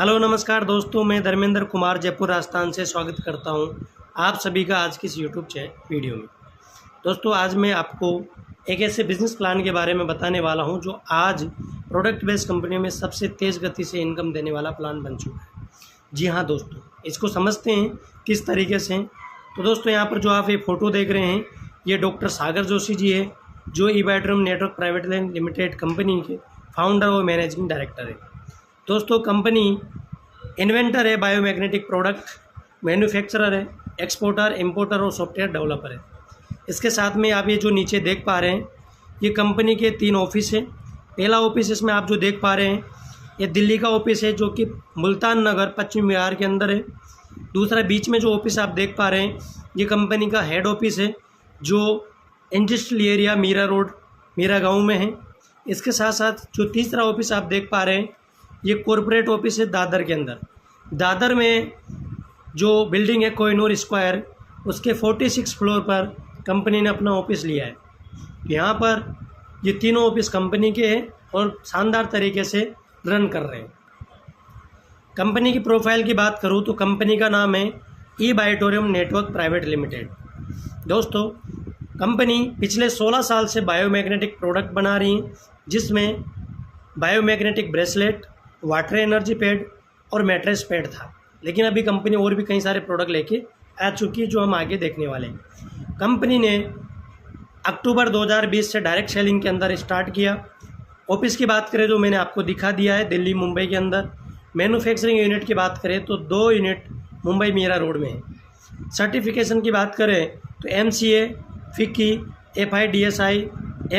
Hello नमस्कार दोस्तों, मैं धर्मेंद्र कुमार जयपुर राजस्थान से स्वागत करता हूं आप सभी का आज की इस यूट्यूब वीडियो में। दोस्तों, आज मैं आपको एक ऐसे बिज़नेस प्लान के बारे में बताने वाला हूं जो आज प्रोडक्ट बेस्ड कंपनियों में सबसे तेज़ गति से इनकम देने वाला प्लान बन चुका है। जी हाँ दोस्तों, इसको समझते हैं किस तरीके से। तो दोस्तों, यहाँ पर जो आप ये फ़ोटो देख रहे हैं, ये डॉक्टर सागर जोशी जी है, जो ईबैट्रम नेटवर्क प्राइवेट लिमिटेड कंपनी के फाउंडर और मैनेजिंग डायरेक्टर है। दोस्तों, कंपनी इन्वेंटर है, बायोमैग्नेटिक प्रोडक्ट मैन्युफैक्चरर है, एक्सपोर्टर, इंपोर्टर और सॉफ्टवेयर डेवलपर है। इसके साथ में आप ये जो नीचे देख पा रहे हैं, ये कंपनी के 3 ऑफिस है। पहला ऑफिस इसमें आप जो देख पा रहे हैं, ये दिल्ली का ऑफिस है जो कि मुल्तान नगर पश्चिम बिहार के अंदर है। दूसरा बीच में जो ऑफिस आप देख पा रहे हैं, ये कंपनी का हेड ऑफिस है जो industrial area Mira road Mira गाँव में है। इसके साथ साथ जो तीसरा ऑफिस आप देख पा रहे हैं, ये कॉरपोरेट ऑफिस है दादर के अंदर। दादर में जो बिल्डिंग है कोहिनूर स्क्वायर, उसके 46 फ्लोर पर कंपनी ने अपना ऑफिस लिया है। यहाँ पर ये तीनों ऑफिस कंपनी के हैं और शानदार तरीके से रन कर रहे हैं। कंपनी की प्रोफाइल की बात करूँ तो कंपनी का नाम है ईबैट्रम नेटवर्क प्राइवेट लिमिटेड। दोस्तों, कंपनी पिछले 16 साल से बायोमैग्नेटिक प्रोडक्ट बना रही है, जिसमें biomagnetic bracelet, water energy pad और मैट्रेस पैड था। लेकिन अभी कंपनी और भी कई सारे प्रोडक्ट लेके आ चुकी है जो हम आगे देखने वाले हैं। कंपनी ने अक्टूबर 2020 से डायरेक्ट सेलिंग के अंदर स्टार्ट किया। ऑफिस की बात करें जो मैंने आपको दिखा दिया है दिल्ली मुंबई के अंदर। मैन्युफैक्चरिंग यूनिट की बात करें तो 2 यूनिट मुंबई मीरा रोड में है। सर्टिफिकेशन की बात करें तो MCA, FICCI, FIDSI,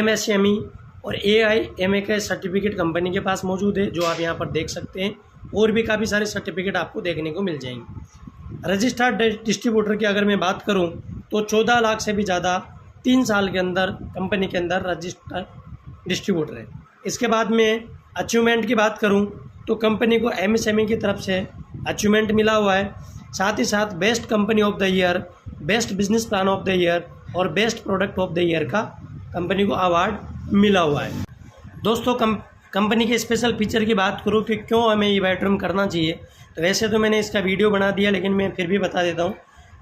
MSME और AIMA का सर्टिफिकेट कंपनी के पास मौजूद है, जो आप यहाँ पर देख सकते हैं। और भी काफ़ी सारे सर्टिफिकेट आपको देखने को मिल जाएंगे। रजिस्टर्ड डिस्ट्रीब्यूटर की अगर मैं बात करूँ तो 14 लाख से भी ज़्यादा 3 साल के अंदर कंपनी के अंदर रजिस्टर्ड डिस्ट्रीब्यूटर है। इसके बाद में अचीवमेंट की बात करूँ तो कंपनी को MSME की तरफ से अचीवमेंट मिला हुआ है। साथ ही साथ best company of the year, best business plan of the year और best product of the year का कंपनी को अवार्ड मिला हुआ है। दोस्तों, कंपनी के स्पेशल फीचर की बात करूँ कि क्यों हमें ईबैट्रम करना चाहिए, तो वैसे तो मैंने इसका वीडियो बना दिया, लेकिन मैं फिर भी बता देता हूँ।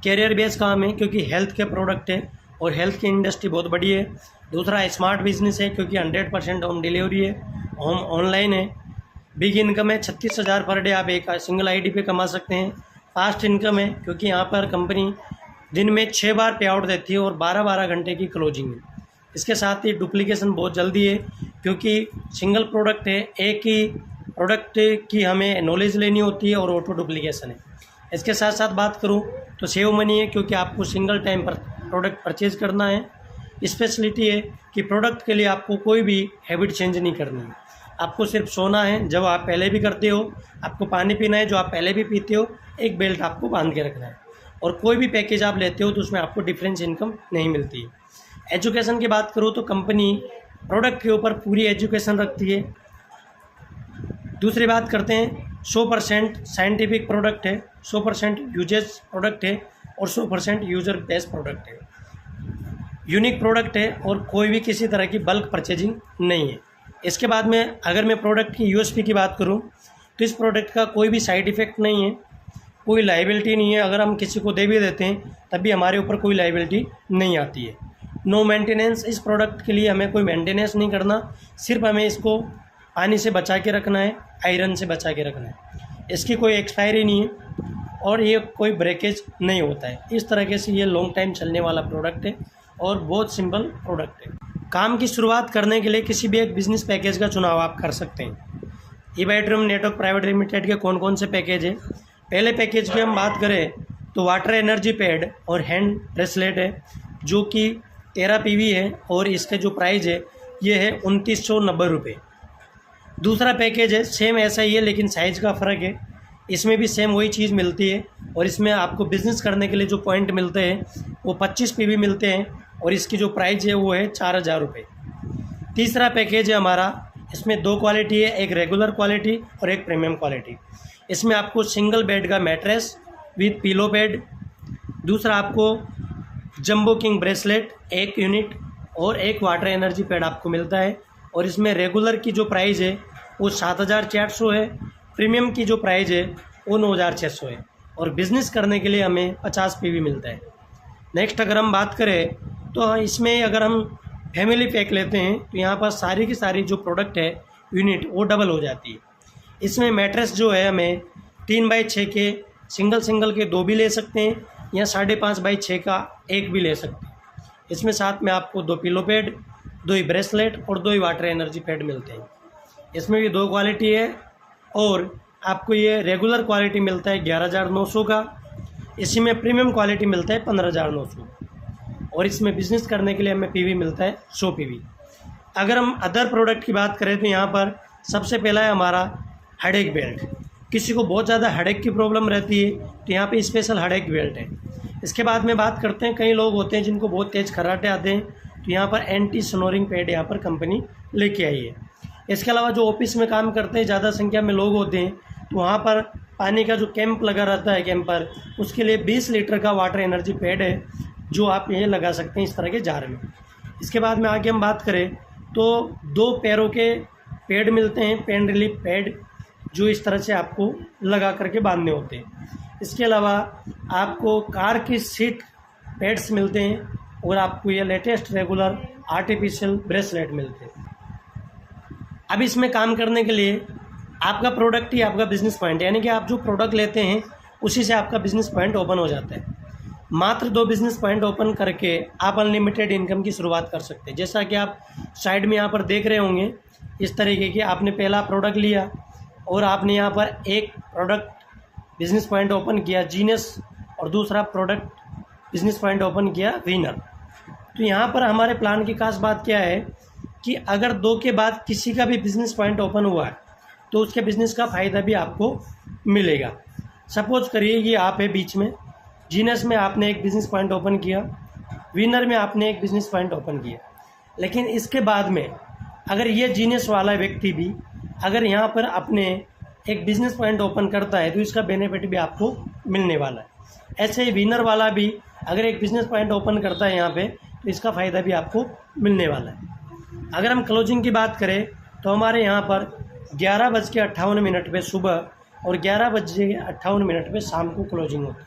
कैरियर बेस काम है क्योंकि हेल्थ के प्रोडक्ट है और हेल्थ की इंडस्ट्री बहुत बड़ी है। दूसरा स्मार्ट बिजनेस है क्योंकि 100% होम डिलीवरी है, होम ऑनलाइन है। बिग इनकम है, 36,000 पर डे आप एक सिंगल ID पे कमा सकते हैं। फास्ट इनकम है क्योंकि यहाँ पर कंपनी दिन में 6 बार पे आउट देती है और 12-12 घंटे की क्लोजिंग है। इसके साथ ही डुप्लीकेशन बहुत जल्दी है क्योंकि सिंगल प्रोडक्ट है, एक ही प्रोडक्ट की हमें नॉलेज लेनी होती है और ऑटो डुप्लीकेशन है। इसके साथ साथ बात करूं तो सेव मनी है क्योंकि आपको सिंगल टाइम पर प्रोडक्ट परचेज करना है। स्पेशलिटी है कि प्रोडक्ट के लिए आपको कोई भी हैबिट चेंज नहीं करनी है। आपको सिर्फ सोना है जब आप पहले भी करते हो, आपको पानी पीना है जो आप पहले भी पीते हो, एक बेल्ट आपको बांध के रखना है। और कोई भी पैकेज आप लेते हो तो उसमें आपको डिफरेंस इनकम नहीं मिलती है। एजुकेशन की बात करूँ तो कंपनी प्रोडक्ट के ऊपर पूरी एजुकेशन रखती है। दूसरी बात करते हैं, 100% साइंटिफिक प्रोडक्ट है, 100% यूजेज प्रोडक्ट है और 100% यूजर बेस प्रोडक्ट है। यूनिक प्रोडक्ट है और कोई भी किसी तरह की बल्क परचेजिंग नहीं है। इसके बाद में अगर मैं प्रोडक्ट की USP की बात करूँ तो इस प्रोडक्ट का कोई भी साइड इफ़ेक्ट नहीं है, कोई लाइबिलिटी नहीं है। अगर हम किसी को दे भी देते हैं तब भी हमारे ऊपर कोई लाइबिलिटी नहीं आती है। नो मेंटेनेंस, इस प्रोडक्ट के लिए हमें कोई मेंटेनेंस नहीं करना, सिर्फ हमें इसको पानी से बचा के रखना है, आयरन से बचा के रखना है। इसकी कोई एक्सपायरी नहीं है और ये कोई ब्रेकेज नहीं होता है। इस तरीके से ये लॉन्ग टाइम चलने वाला प्रोडक्ट है और बहुत सिंपल प्रोडक्ट है। काम की शुरुआत करने के लिए किसी भी एक बिजनेस पैकेज का चुनाव आप कर सकते हैं। ईबैट्रम नेटवर्क प्राइवेट लिमिटेड के कौन कौन से पैकेज है। पहले पैकेज की हम बात करें तो वाटर एनर्जी पैड और हैंड ब्रेसलेट है, जो कि 13 PV है और इसके जो प्राइस है ये है 2990 रुपये। दूसरा पैकेज है सेम ऐसा ही है लेकिन साइज़ का फ़र्क है। इसमें भी सेम वही चीज़ मिलती है और इसमें आपको बिज़नेस करने के लिए जो पॉइंट मिलते हैं वो 25 PV मिलते हैं और इसकी जो प्राइस है वो है 4000 रुपये। तीसरा पैकेज है हमारा, इसमें 2 क्वालिटी है, एक रेगुलर क्वालिटी और एक प्रीमियम क्वालिटी। इसमें आपको सिंगल बेड का मैट्रेस विथ पिलो बेड, दूसरा आपको जंबो किंग ब्रेसलेट 1 यूनिट और एक वाटर एनर्जी पैड आपको मिलता है। और इसमें रेगुलर की जो प्राइस है वो 7400 है, प्रीमियम की जो प्राइस है वो 9,600 है और बिज़नेस करने के लिए हमें 50 PV मिलता है। नेक्स्ट अगर हम बात करें तो इसमें अगर हम फैमिली पैक लेते हैं तो यहाँ पर सारी की सारी जो प्रोडक्ट है यूनिट वो डबल हो जाती है। इसमें मैट्रेस जो है हमें 3x6 के सिंगल के 2 भी ले सकते हैं या 5.5x6 का 1 भी ले सकते हैं। इसमें साथ में आपको 2 पिलो पैड, 2 ही ब्रेसलेट और 2 ही वाटर एनर्जी पैड मिलते हैं। इसमें भी 2 क्वालिटी है और आपको ये रेगुलर क्वालिटी मिलता है 11,900 का, इसी में प्रीमियम क्वालिटी मिलता है 15,900 और इसमें बिज़नेस करने के लिए हमें PV मिलता है 100 PV। अगर हम अदर प्रोडक्ट की बात करें तो यहाँ पर सबसे पहला है हमारा हेडेक बेल्ट। किसी को बहुत ज़्यादा हेडेक की प्रॉब्लम रहती है तो यहाँ पे स्पेशल हेडेक बेल्ट है। इसके बाद में बात करते हैं, कई लोग होते हैं जिनको बहुत तेज़ खर्राटे आते हैं तो यहाँ पर एंटी स्नोरिंग पैड यहाँ पर कंपनी लेके आई है। इसके अलावा जो ऑफिस में काम करते हैं, ज़्यादा संख्या में लोग होते हैं तो वहाँ पर पानी का जो कैंप लगा रहता है कैंपर, उसके लिए 20 लीटर का वाटर एनर्जी पैड है जो आप ये लगा सकते हैं इस तरह के जार में। इसके बाद में आगे हम बात करें तो 2 पैरों के पैड मिलते हैं, पेन रिलीफ पैड, जो इस तरह से आपको लगा करके बांधने होते हैं। इसके अलावा आपको कार की सीट पैड्स मिलते हैं और आपको ये लेटेस्ट रेगुलर आर्टिफिशियल ब्रेसलेट मिलते हैं। अब इसमें काम करने के लिए आपका प्रोडक्ट ही आपका बिजनेस पॉइंट है, यानी कि आप जो प्रोडक्ट लेते हैं उसी से आपका बिजनेस पॉइंट ओपन हो जाता है। मात्र 2 बिजनेस पॉइंट ओपन करके आप अनलिमिटेड इनकम की शुरुआत कर सकते हैं। जैसा कि आप साइड में यहाँ पर देख रहे होंगे, इस तरीके की आपने पहला प्रोडक्ट लिया और आपने यहाँ पर एक प्रोडक्ट बिजनेस पॉइंट ओपन किया जीनियस और दूसरा प्रोडक्ट बिजनेस पॉइंट ओपन किया विनर। तो यहाँ पर हमारे प्लान की खास बात क्या है कि अगर 2 के बाद किसी का भी बिजनेस पॉइंट ओपन हुआ है तो उसके बिज़नेस का फ़ायदा भी आपको मिलेगा। सपोज करिए ये आप है बीच में, जीनियस में आपने एक बिज़नेस पॉइंट ओपन किया, विनर में आपने एक बिज़नेस पॉइंट ओपन किया, लेकिन इसके बाद में अगर ये जीनियस वाला व्यक्ति भी अगर यहाँ पर अपने एक बिज़नेस पॉइंट ओपन करता है तो इसका बेनिफिट भी आपको मिलने वाला है। ऐसे ही विनर वाला भी अगर एक बिज़नेस पॉइंट ओपन करता है यहाँ पे तो इसका फ़ायदा भी आपको मिलने वाला है। अगर हम क्लोजिंग की बात करें तो हमारे यहाँ पर 11:58 पे सुबह और 11:58 पे शाम को क्लोजिंग होती है।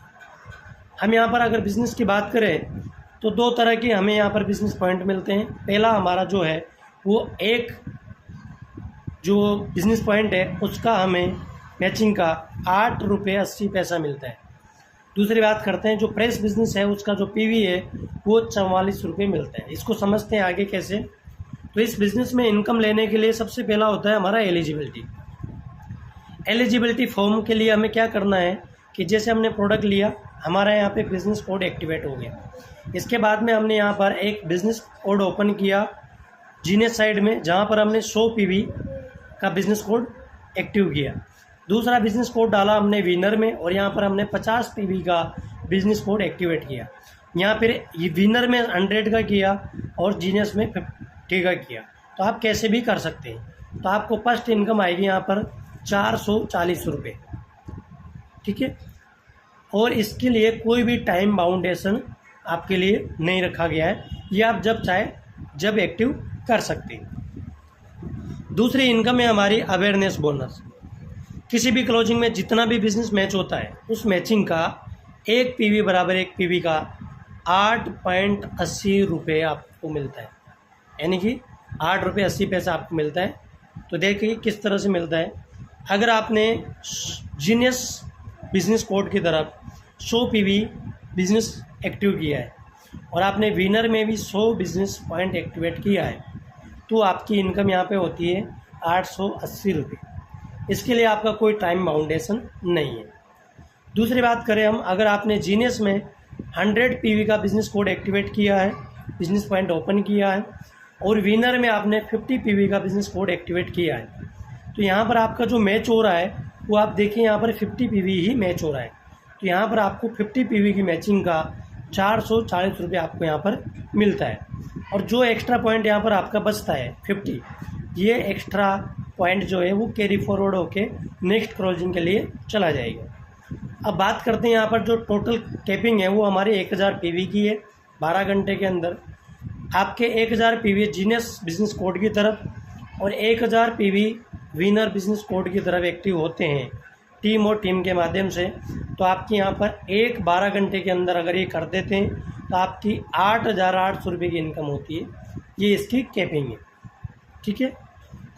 हम यहाँ पर अगर बिज़नेस की बात करें तो 2 तरह के हमें यहाँ पर बिज़नेस पॉइंट मिलते हैं। पहला हमारा जो है वो एक जो बिज़नेस पॉइंट है उसका हमें मैचिंग का 8 रुपये 80 पैसा मिलता है। दूसरी बात करते हैं जो प्रेस बिज़नेस है उसका जो PV है वो 44 रुपये मिलता है। इसको समझते हैं आगे कैसे। तो इस बिज़नेस में इनकम लेने के लिए सबसे पहला होता है हमारा एलिजिबिलिटी फॉर्म के लिए हमें क्या करना है कि जैसे हमने प्रोडक्ट लिया, हमारा यहाँ पे बिज़नेस कोड एक्टिवेट हो गया। इसके बाद में हमने यहाँ पर एक बिज़नेस कोड ओपन किया जीनियस साइड में, जहाँ पर हमने 100 PV का बिज़नेस कोड एक्टिव किया। दूसरा बिज़नेस कोड डाला हमने विनर में और यहाँ पर हमने 50 PV का बिज़नेस कोड एक्टिवेट किया। यहाँ पर विनर में 100 का किया और जीनियस में 50 का किया। तो आप कैसे भी कर सकते हैं। तो आपको फर्स्ट इनकम आएगी यहाँ पर 440 रुपये, ठीक है। और इसके लिए कोई भी टाइम बाउंडेशन आपके लिए नहीं रखा गया है, ये आप जब चाहे जब एक्टिव कर सकते हैं। दूसरी इनकम है हमारी अवेयरनेस बोनस। किसी भी क्लोजिंग में जितना भी बिजनेस मैच होता है उस मैचिंग का 1 PV बराबर 1 PV का 8.80 रुपये आपको मिलता है, यानी कि 8 रुपये 80 पैसा आपको मिलता है। तो देखिए किस तरह से मिलता है। अगर आपने जीनियस बिज़नेस कोड की तरफ 100 PV बिज़नेस एक्टिव किया है और आपने विनर में भी 100 बिज़नेस पॉइंट एक्टिवेट किया है तो आपकी इनकम यहाँ पे होती है 880 रुपये। इसके लिए आपका कोई टाइम बाउंडेशन नहीं है। दूसरी बात करें हम, अगर आपने जीनियस में 100 PV का बिज़नेस कोड एक्टिवेट किया है, बिज़नेस पॉइंट ओपन किया है और विनर में आपने 50 PV का बिज़नेस कोड एक्टिवेट किया है, तो यहाँ पर आपका जो मैच हो रहा है वो आप देखिए यहाँ पर 50 PV ही मैच हो रहा है। तो यहाँ पर आपको 50 PV की मैचिंग का 440 रुपये आपको यहाँ पर मिलता है। और जो एक्स्ट्रा पॉइंट यहाँ पर आपका बचता है 50, ये एक्स्ट्रा पॉइंट जो है वो कैरी फॉरवर्ड होके नेक्स्ट क्लोजिंग के लिए चला जाएगा। अब बात करते हैं यहाँ पर जो टोटल कैपिंग है वो हमारे 1000 PV की है। 12 घंटे के अंदर आपके 1000 PV जीनियस बिजनेस कोड की तरफ और 1000 PV विनर बिजनेस कोड की तरफ एक्टिव होते हैं टीम और टीम के माध्यम से, तो आपकी यहाँ पर 12 घंटे के अंदर अगर ये कर देते हैं तो आपकी 8,800 रुपये की इनकम होती है। ये इसकी कैपिंग है, ठीक है।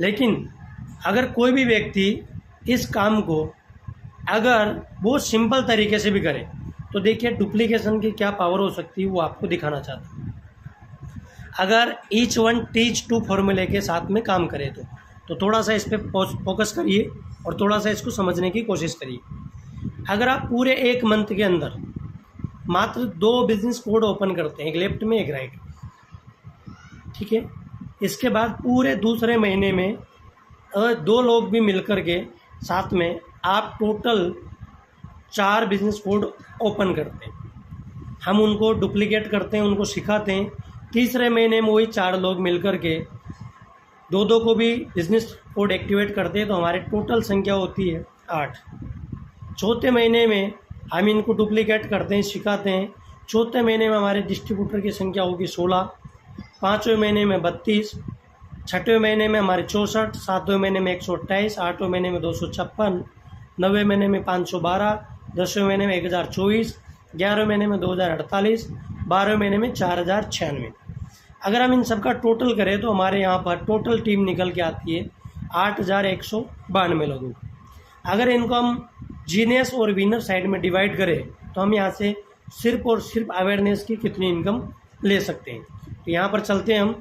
लेकिन अगर कोई भी व्यक्ति इस काम को अगर बहुत सिंपल तरीके से भी करे तो देखिए डुप्लीकेशन की क्या पावर हो सकती है, वो आपको दिखाना चाहता हूँ। अगर ईच वन टीच टू फॉर्मूले के साथ में काम करे तो थोड़ा सा इस पर फोकस करिए और थोड़ा सा इसको समझने की कोशिश करिए। अगर आप पूरे 1 मंथ के अंदर मात्र 2 बिजनेस कोड ओपन करते हैं, एक लेफ्ट में एक राइट में, ठीक है, इसके बाद पूरे दूसरे महीने में 2 लोग भी मिलकर के साथ में आप टोटल 4 बिजनेस कोड ओपन करते हैं। हम उनको डुप्लीकेट करते हैं, उनको सिखाते हैं। तीसरे महीने में वही 4 लोग मिलकर के 2-2 को भी बिजनेस कोड एक्टिवेट करते हैं, तो हमारे टोटल संख्या होती है 8। चौथे महीने में हम इनको डुप्लीकेट करते हैं, सिखाते हैं। चौथे महीने में हमारे डिस्ट्रीब्यूटर की संख्या होगी 16। 5वें महीने में 32। 6वें महीने में हमारे 64। 7वें महीने में 128। 8वें महीने में 256। 9वें महीने में 512। 10वें महीने में 1024। 11वें महीने में 2048। 12वें महीने में 4096। अगर हम इन सब का टोटल करें तो हमारे यहाँ पर टोटल टीम निकल के आती है 8,192 लोगों। अगर इनको हम जीनियस और विनर साइड में डिवाइड करें तो हम यहाँ से सिर्फ और सिर्फ अवेयरनेस की कितनी इनकम ले सकते हैं। तो यहाँ पर चलते हैं हम।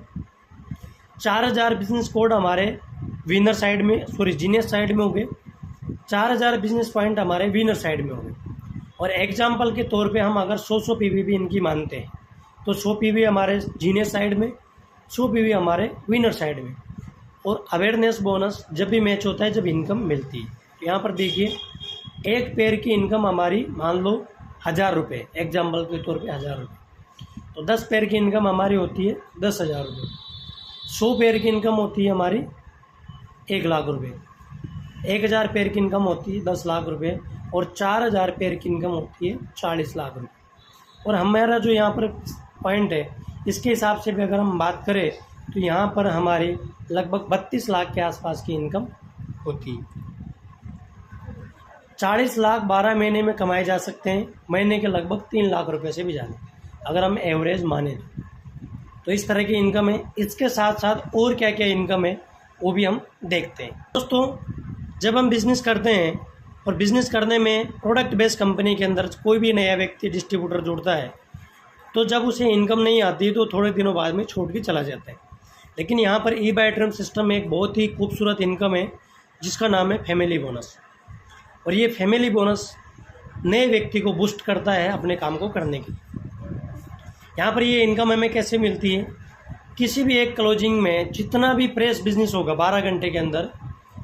4,000 बिजनेस कोड हमारे विनर साइड में, जीनियस साइड में होंगे। 4,000 बिजनेस पॉइंट हमारे विनर साइड में होंगे। और एग्जाम्पल के तौर पे हम अगर 100 पीवी भी इनकी मानते हैं तो 100 पीवी हमारे जीनियस साइड में, 100 पीवी हमारे विनर साइड में। और अवेयरनेस बोनस जब भी मैच होता है, जब इनकम मिलती है। तो यहाँ पर देखिए एक पेयर की इनकम हमारी मान लो 1,000 रुपये, एग्जाम्पल के तौर पे 1,000 रुपये, तो 10 पेयर की इनकम हमारी होती है 10,000 रुपये। 100 पेयर की इनकम होती है हमारी 1 लाख रुपये। 1,000 पेयर की इनकम होती है 10 लाख रुपये। और 4,000 पेयर की इनकम होती है 40 लाख रुपये। और हमारा जो यहाँ पर पॉइंट है, इसके हिसाब से भी अगर हम बात करें तो यहाँ पर हमारी लगभग 32 लाख के आसपास की इनकम होती है। 40 लाख 12 महीने में कमाए जा सकते हैं, महीने के लगभग 3 लाख रुपए से भी ज़्यादा अगर हम एवरेज माने तो इस तरह की इनकम है। इसके साथ साथ और क्या क्या इनकम है वो भी हम देखते हैं। दोस्तों, जब हम बिज़नेस करते हैं और बिज़नेस करने में प्रोडक्ट बेस्ड कंपनी के अंदर कोई भी नया व्यक्ति डिस्ट्रीब्यूटर जुड़ता है तो जब उसे इनकम नहीं आती तो थोड़े दिनों बाद में छोड़ के चला जाता है। लेकिन यहाँ पर ई बाय ट्रम सिस्टम में एक बहुत ही खूबसूरत इनकम है जिसका नाम है फैमिली बोनस। और ये फैमिली बोनस नए व्यक्ति को बूस्ट करता है अपने काम को करने की। यहाँ पर ये इनकम हमें कैसे मिलती है, किसी भी एक क्लोजिंग में जितना भी प्रेस बिजनेस होगा 12 घंटे के अंदर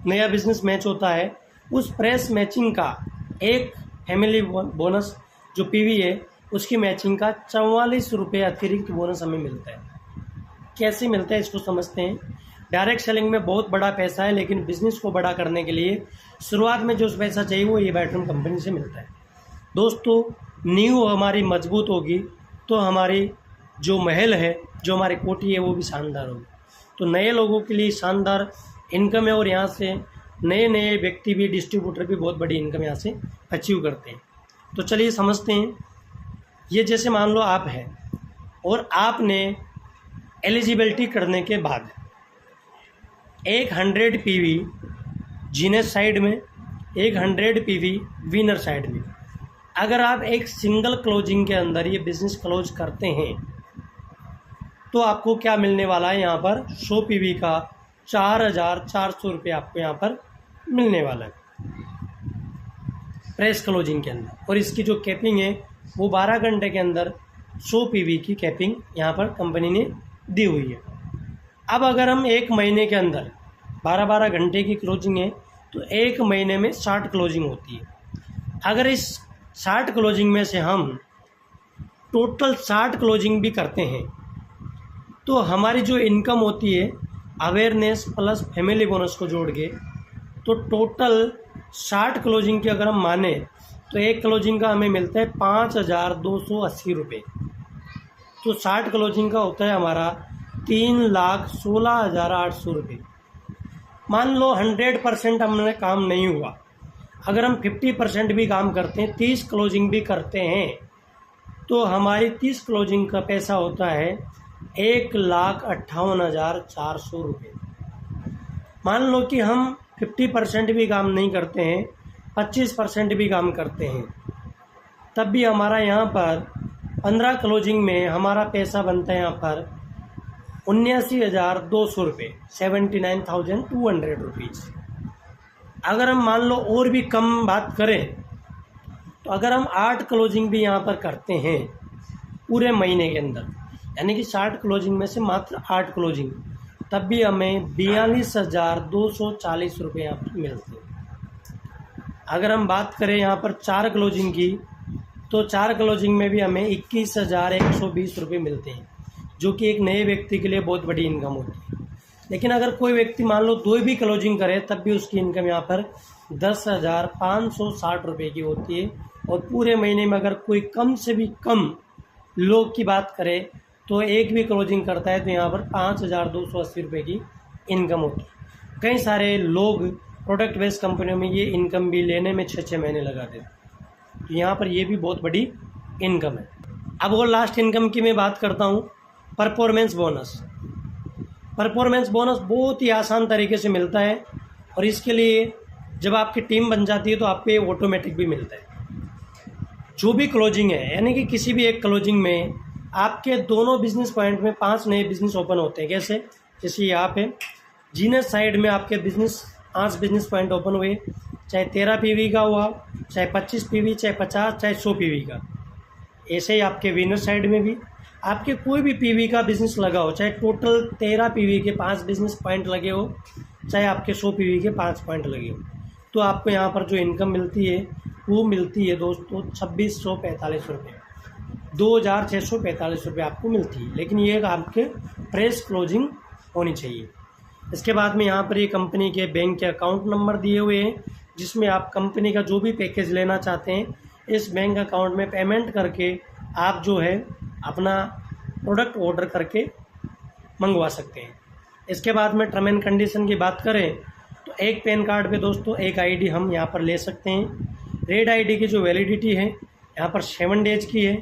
नया बिजनेस मैच होता है, उस प्रेस मैचिंग का एक फैमिली बोनस जो पीवी है उसकी मैचिंग का 44 रुपये अतिरिक्त बोनस हमें मिलता है। कैसे मिलता है इसको समझते हैं। डायरेक्ट सेलिंग में बहुत बड़ा पैसा है, लेकिन बिज़नेस को बड़ा करने के लिए शुरुआत में जो पैसा चाहिए वो ई बाय ट्रम कंपनी से मिलता है। दोस्तों, नींव हमारी मजबूत होगी तो हमारी जो महल है, जो हमारी कोठी है, वो भी शानदार होगी। तो नए लोगों के लिए शानदार इनकम है और यहाँ से नए नए व्यक्ति भी, डिस्ट्रीब्यूटर भी बहुत बड़ी इनकम यहाँ से अचीव करते हैं। तो चलिए समझते हैं। ये जैसे मान लो आप हैं और आपने एलिजिबिलिटी करने के बाद 100 पीवी जीनियस साइड में, 100 पीवी विनर साइड में, अगर आप एक सिंगल क्लोजिंग के अंदर ये बिज़नेस क्लोज करते हैं तो आपको क्या मिलने वाला है, यहाँ पर 100 पीवी का 4,400 रुपये आपको यहाँ पर मिलने वाला है प्रेस क्लोजिंग के अंदर। और इसकी जो कैपिंग है वो 12 घंटे के अंदर 100 पीवी की कैपिंग यहाँ पर कंपनी ने दी हुई है। अब अगर हम एक महीने के अंदर 12-12 घंटे की क्लोजिंग है तो एक महीने में 60 क्लोजिंग होती है। अगर इस 60 क्लोजिंग में से हम टोटल 60 क्लोजिंग भी करते हैं तो हमारी जो इनकम होती है अवेयरनेस प्लस फैमिली बोनस को जोड़ के, तो टोटल 60 क्लोजिंग की अगर हम माने तो एक क्लोजिंग का हमें मिलता है 5,280 रुपये। तो 60 क्लोजिंग का होता है हमारा 3,16,800 रुपये। मान लो 100% हमने काम नहीं हुआ, अगर हम 50% भी काम करते हैं, 30 क्लोजिंग भी करते हैं, तो हमारी 30 क्लोजिंग का पैसा होता है 1,58,400 रुपये। मान लो कि हम 50% भी काम नहीं करते हैं, 25% भी काम करते हैं, तब भी हमारा यहाँ पर 15 क्लोजिंग में हमारा पैसा बनता है यहाँ पर 79,200 रुपये, 79,200 रुपीज़। अगर हम मान लो और भी कम बात करें, तो अगर हम 8 क्लोजिंग भी यहाँ पर करते हैं पूरे महीने के अंदर, यानी कि 60 क्लोजिंग में से मात्र 8 क्लोजिंग, तब भी हमें 42,240 रुपये यहाँ पर मिलते हैं। अगर हम बात करें यहाँ पर 4 क्लोजिंग की, तो 4 क्लोजिंग में भी हमें 21,120 रुपये मिलते हैं, जो कि एक नए व्यक्ति के लिए बहुत बड़ी इनकम होती है। लेकिन अगर कोई व्यक्ति मान लो 2 भी क्लोजिंग करे, तब भी उसकी इनकम यहाँ पर 10,560 रुपये की होती है। और पूरे महीने में अगर कोई कम से भी कम लोग की बात करे, तो एक भी क्लोजिंग करता है तो यहाँ पर 5,280 रुपये की इनकम होती है। कई सारे लोग प्रोडक्ट बेस्ड कंपनियों में ये इनकम भी लेने में 6-6 महीने लगा देते हैं, तो यहाँ पर ये भी बहुत बड़ी इनकम है। अब और लास्ट इनकम की मैं बात करता हूँ, परफॉर्मेंस बोनस। परफॉर्मेंस बोनस बहुत ही आसान तरीके से मिलता है, और इसके लिए जब आपकी टीम बन जाती है तो आपको ये ऑटोमेटिक भी मिलता है। जो भी क्लोजिंग है, यानी कि किसी भी एक क्लोजिंग में आपके दोनों बिजनेस पॉइंट में 5 नए बिजनेस ओपन होते हैं। कैसे? जैसे यहाँ पे जीनस साइड में आपके 5 बिजनेस पॉइंट ओपन हुए, चाहे 13 पीवी का हुआ, चाहे 25 पीवी, चाहे 50, चाहे 100 पीवी का। ऐसे ही आपके विनर साइड में भी आपके कोई भी पीवी का बिजनेस लगा हो, चाहे टोटल 13 पीवी के 5 बिजनेस पॉइंट लगे हो, चाहे आपके 100 पीवी के 5 पॉइंट लगे हो, तो आपको यहाँ पर जो इनकम मिलती है वो मिलती है दोस्तों 2,645 रुपये, 2,645 रुपये आपको मिलती है। लेकिन ये आपके फ्रेश क्लोजिंग होनी चाहिए। इसके बाद में यहाँ पर ये कंपनी के बैंक के अकाउंट नंबर दिए हुए हैं, जिसमें आप कंपनी का जो भी पैकेज लेना चाहते हैं इस बैंक अकाउंट में पेमेंट करके आप जो है अपना प्रोडक्ट ऑर्डर करके मंगवा सकते हैं। इसके बाद में टर्म एंड कंडीशन की बात करें, तो एक पैन कार्ड पे दोस्तों एक आईडी हम यहाँ पर ले सकते हैं। रेड आईडी की जो वैलिडिटी है यहाँ पर 7 डेज की है।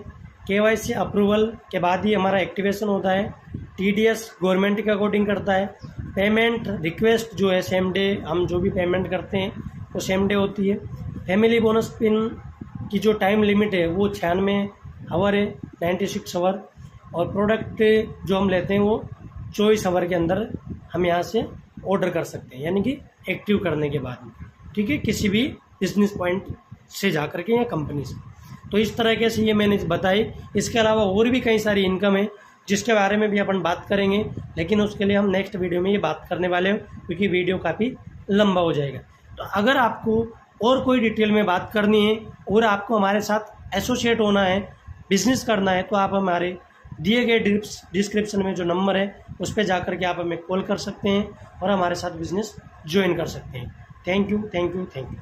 केवाईसी अप्रूवल के बाद ही हमारा एक्टिवेशन होता है। टीडीएस गवर्नमेंट के अकॉर्डिंग करता है। पेमेंट रिक्वेस्ट जो है सेम डे, हम जो भी पेमेंट करते हैं वो सेम डे होती है। फैमिली बोनस पिन की जो टाइम लिमिट है वो 96 आवर है, 96 आवर। और प्रोडक्ट जो हम लेते हैं वो 24 आवर के अंदर हम यहाँ से ऑर्डर कर सकते हैं, यानी कि एक्टिव करने के बाद में, ठीक है, किसी भी बिजनेस पॉइंट से जा कर के या कंपनी से। तो इस तरीके से ये मैंने बताई। इसके अलावा और भी कई सारी इनकम है जिसके बारे में भी अपन बात करेंगे, लेकिन उसके लिए हम नेक्स्ट वीडियो में ये बात करने वाले हैं, क्योंकि वीडियो काफ़ी लंबा हो जाएगा। तो अगर आपको और कोई डिटेल में बात करनी है और आपको हमारे साथ एसोसिएट होना है, बिजनेस करना है, तो आप हमारे दिए गए डिस्क्रिप्शन में जो नंबर है उस पर जाकर के आप हमें कॉल कर सकते हैं और हमारे साथ बिजनेस ज्वाइन कर सकते हैं। Thank you, thank you, thank you.